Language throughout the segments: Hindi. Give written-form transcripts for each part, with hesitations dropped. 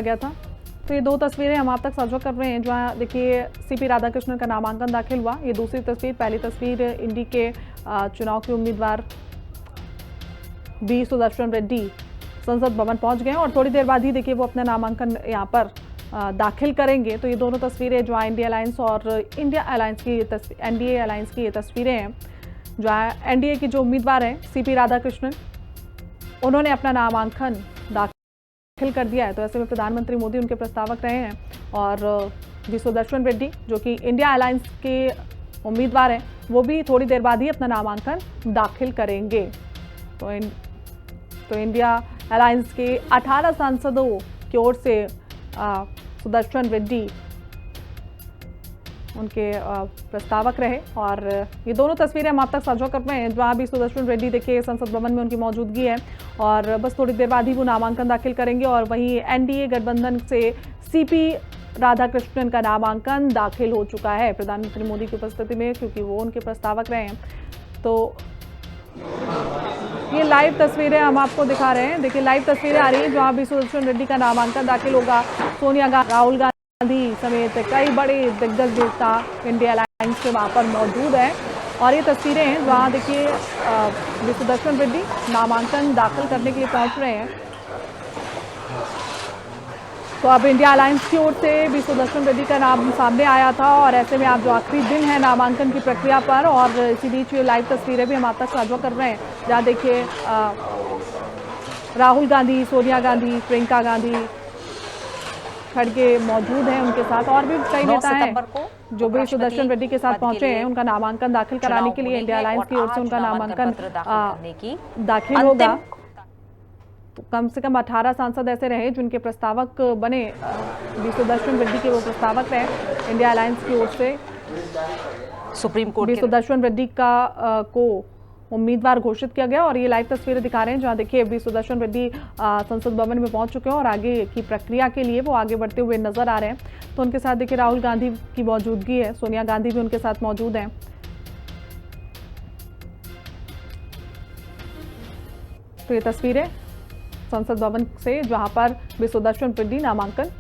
गया था। तो ये दो तस्वीरें हम आप तक साझा कर रहे हैं, जहाँ देखिए सीपी राधाकृष्णन का नामांकन दाखिल हुआ। ये दूसरी तस्वीर, पहली तस्वीर इंडी के चुनाव के उम्मीदवार बी सुदर्शन रेड्डी संसद भवन पहुंच गए और थोड़ी देर बाद ही देखिए वो अपना नामांकन यहाँ पर दाखिल करेंगे। तो ये दोनों तस्वीरें जो इंडिया अलायंस और इंडिया अलायंस की एनडीए अलायंस की ये तस्वीरें हैं, जहाँ एनडीए की जो उम्मीदवार हैं सीपी राधाकृष्णन, उन्होंने अपना नामांकन दाखिल कर दिया है। तो ऐसे में प्रधानमंत्री मोदी उनके प्रस्तावक रहे हैं और बी सुदर्शन रेड्डी जो कि इंडिया अलायंस के उम्मीदवार हैं, वो भी थोड़ी देर बाद ही अपना नामांकन दाखिल करेंगे। तो इंडिया अलायंस के 18 सांसदों की ओर से सुदर्शन रेड्डी उनके प्रस्तावक रहे और ये दोनों तस्वीरें हम आप तक साझा कर रहे हैं, जहाँ भी सुदर्शन रेड्डी देखिए संसद भवन में उनकी मौजूदगी है और बस थोड़ी देर बाद ही वो नामांकन दाखिल करेंगे। और वहीं एनडीए गठबंधन से सीपी राधाकृष्णन का नामांकन दाखिल हो चुका है प्रधानमंत्री मोदी की उपस्थिति में, क्योंकि वो उनके प्रस्तावक रहे हैं। तो ये लाइव तस्वीरें हम आपको दिखा रहे हैं। देखिए लाइव तस्वीरें आ रही हैं जहाँ भी सुदर्शन रेड्डी का नामांकन दाखिल होगा। सोनिया गांधी, राहुल गांधी समेत कई बड़े दिग्गज नेता इंडिया अलायंस के वहाँ पर मौजूद हैं और ये तस्वीरें हैं जहाँ देखिए बी सुदर्शन रेड्डी नामांकन दाखिल करने के लिए पहुँच रहे हैं। तो अब इंडिया अलायंस की ओर से बी सुदर्शन रेड्डी का नाम सामने आया था और ऐसे में आप जो आखिरी दिन है नामांकन की प्रक्रिया पर, और इसी बीच लाइव तस्वीरें भी हम आप तक साझा कर रहे हैं, जहाँ देखिए राहुल गांधी, सोनिया गांधी, प्रियंका गांधी खड़गे मौजूद हैं उनके साथ, और भी कई नेता हैं जो भी सुदर्शन रेड्डी के साथ पहुंचे हैं उनका नामांकन दाखिल कराने के लिए। इंडिया अलायंस की ओर से उनका नामांकन दाखिल होगा। तो कम से कम 18 सांसद ऐसे रहे जिनके प्रस्तावक बने, बी सुदर्शन रेड्डी के वो प्रस्तावक रहे इंडिया अलायंस की ओर से। Supreme court B Sudarshan Reddy का को उम्मीदवार घोषित किया गया और ये लाइव तस्वीरें दिखा रहे हैं जहां देखिए बी सुदर्शन रेड्डी संसद भवन में पहुंच चुके हैं और आगे की प्रक्रिया के लिए वो आगे बढ़ते हुए नजर आ रहे हैं। तो उनके साथ देखिए राहुल गांधी की मौजूदगी है, सोनिया गांधी भी उनके साथ मौजूद हैं। तो ये तस्वीरें संसद भवन से जहां पर बी सुदर्शन रेड्डी नामांकन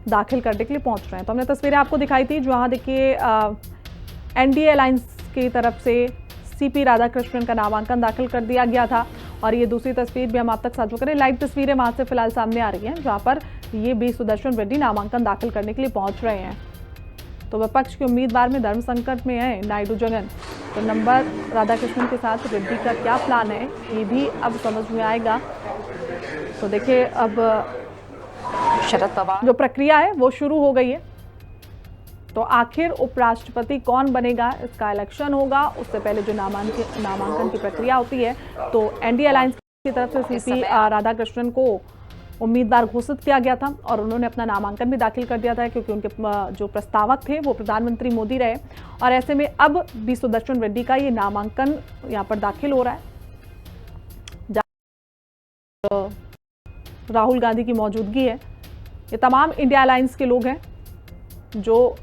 दाखिल करने के लिए पहुंच रहे हैं। तो हमने तस्वीरें आपको दिखाई थी जहां देखिए एनडीए अलायंस की तरफ से सीपी राधाकृष्णन का नामांकन दाखिल कर दिया गया था और ये दूसरी तस्वीर भी हम आप तक साझा करें। लाइव तस्वीरें वहां से फिलहाल सामने आ रही हैं जहां पर ये बी सुदर्शन रेड्डी नामांकन दाखिल करने के लिए पहुंच रहे हैं। तो विपक्ष के उम्मीदवार में धर्म संकट में है नायडू जगन, तो नंबर राधाकृष्णन के साथ रेड्डी का क्या प्लान है ये भी अब समझ में आएगा। तो देखिए अब शरद पवार जो प्रक्रिया है वो शुरू हो गई है। तो आखिर उपराष्ट्रपति कौन बनेगा, इसका इलेक्शन होगा, उससे पहले जो नामांकन की प्रक्रिया होती है। तो एनडीए अलायंस की तरफ से सीपी राधाकृष्णन को उम्मीदवार घोषित किया गया था और उन्होंने अपना नामांकन भी दाखिल कर दिया था, क्योंकि उनके जो प्रस्तावक थे वो प्रधानमंत्री मोदी रहे। और ऐसे में अब बी सुदर्शन रेड्डी का ये नामांकन यहाँ पर दाखिल हो रहा है। राहुल गांधी की मौजूदगी है। ये तमाम इंडिया अलायंस के लोग हैं जो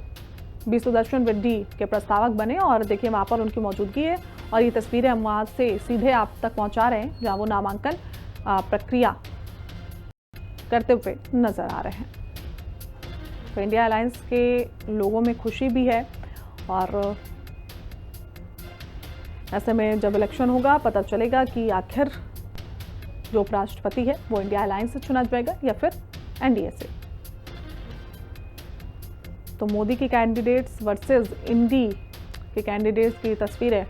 बी सुदर्शन रेड्डी के प्रस्तावक बने और देखिए वहाँ पर उनकी मौजूदगी है और ये तस्वीरें हम वहाँ से सीधे आप तक पहुँचा रहे हैं जहाँ वो नामांकन प्रक्रिया करते हुए नजर आ रहे हैं। तो इंडिया अलायंस के लोगों में खुशी भी है और ऐसे में जब इलेक्शन होगा पता चलेगा कि आखिर जो उपराष्ट्रपति है वो इंडिया अलायंस से चुना जाएगा या फिर एनडीए से। तो मोदी की कैंडिडेट्स वर्सेस इंडी के कैंडिडेट्स की तस्वीरें।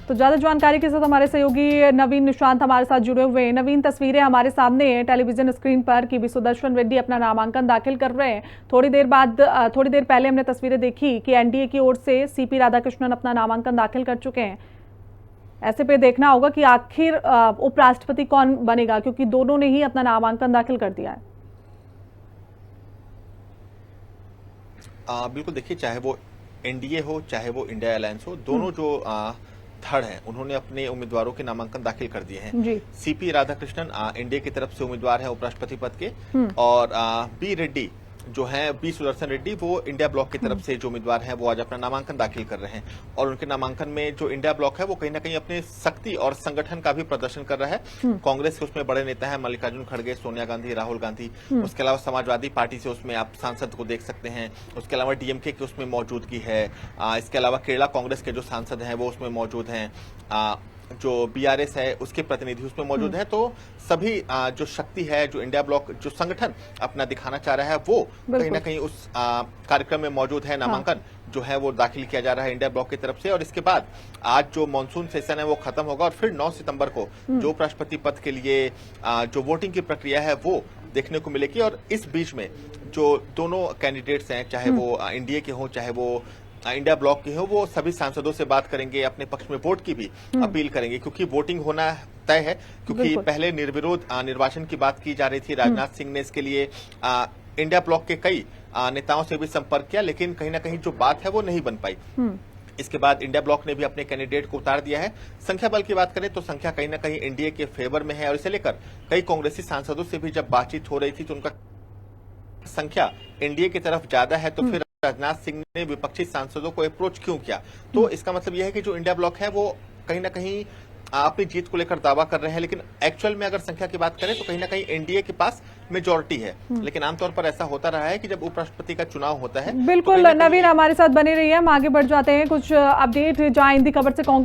तो ज्यादा जानकारी के साथ हमारे सहयोगी नवीन निशांत हमारे साथ जुड़े हुए हैं। नवीन, तस्वीरें हमारे सामने हैं टेलीविजन स्क्रीन पर कि बी सुदर्शन रेड्डी अपना नामांकन दाखिल कर रहे हैं। थोड़ी देर पहले हमने तस्वीरें देखी कि एनडीए की ओर से सीपी राधाकृष्णन अपना नामांकन दाखिल कर चुके हैं। ऐसे पे देखना होगा कि आखिर उपराष्ट्रपति कौन बनेगा, क्योंकि दोनों ने ही अपना नामांकन दाखिल कर दिया है। बिल्कुल, देखिए चाहे वो एनडीए हो चाहे वो इंडिया अलायंस हो, दोनों जो धड़ हैं उन्होंने अपने उम्मीदवारों के नामांकन दाखिल कर दिए हैं। सीपी राधाकृष्णन एनडीए की तरफ से उम्मीदवार है उपराष्ट्रपति पद के और बी रेड्डी जो हैं बी सुदर्शन रेड्डी, वो इंडिया ब्लॉक की तरफ से जो उम्मीदवार हैं वो आज अपना नामांकन दाखिल कर रहे हैं। और उनके नामांकन में जो इंडिया ब्लॉक है वो कहीं ना कहीं अपने शक्ति और संगठन का भी प्रदर्शन कर रहा है। कांग्रेस के उसमें बड़े नेता हैं मल्लिकार्जुन खड़गे, सोनिया गांधी, राहुल गांधी। उसके अलावा समाजवादी पार्टी से उसमें आप सांसद को देख सकते हैं। उसके अलावा डीएमके की उसमें मौजूदगी है। इसके अलावा केरला कांग्रेस के जो सांसद हैं वो उसमें मौजूद हैं। जो बीआरएस है उसके प्रतिनिधि उसमें मौजूद हैं। तो सभी जो शक्ति है, जो इंडिया ब्लॉक जो संगठन अपना दिखाना चाह रहा है, वो कहीं ना कहीं उस कार्यक्रम में मौजूद है। नामांकन जो है वो दाखिल किया जा रहा है इंडिया ब्लॉक की तरफ से। और इसके बाद आज जो मॉनसून सेशन है वो खत्म होगा और फिर 9 सितंबर को जो उपराष्ट्रपति पद के लिए जो वोटिंग की प्रक्रिया है वो देखने को मिलेगी। और इस बीच में जो दोनों कैंडिडेट्स हैं, चाहे वो एनडीए के हों चाहे वो इंडिया ब्लॉक के हो, वो सभी सांसदों से बात करेंगे, अपने पक्ष में वोट की भी अपील करेंगे, क्योंकि वोटिंग होना तय है। क्योंकि पहले निर्विरोध निर्वाचन की बात की जा रही थी। राजनाथ सिंह ने इसके लिए इंडिया ब्लॉक के कई नेताओं से भी संपर्क किया, लेकिन कहीं ना कहीं जो बात है वो नहीं बन पाई। इसके बाद इंडिया ब्लॉक ने भी अपने कैंडिडेट को उतार दिया है। संख्या बल की बात करें तो संख्या कहीं ना कहीं एनडीए के फेवर में है। और इसे लेकर कई कांग्रेसी सांसदों से भी जब बातचीत हो रही थी तो उनका संख्या एनडीए की तरफ ज्यादा है, तो फिर राजनाथ सिंह ने विपक्षी सांसदों को अप्रोच क्यों किया? तो इसका मतलब यह है कि जो इंडिया ब्लॉक है वो कहीं ना कहीं अपनी जीत को लेकर दावा कर रहे हैं, लेकिन एक्चुअल में अगर संख्या की बात करें तो कहीं ना कहीं एनडीए के पास मेजॉरिटी है। लेकिन आमतौर पर ऐसा होता रहा है कि जब उपराष्ट्रपति का चुनाव होता है। बिल्कुल नवीन हमारे साथ बने रही है, हम आगे बढ़ जाते हैं कुछ अपडेट जहां हिंदी खबर से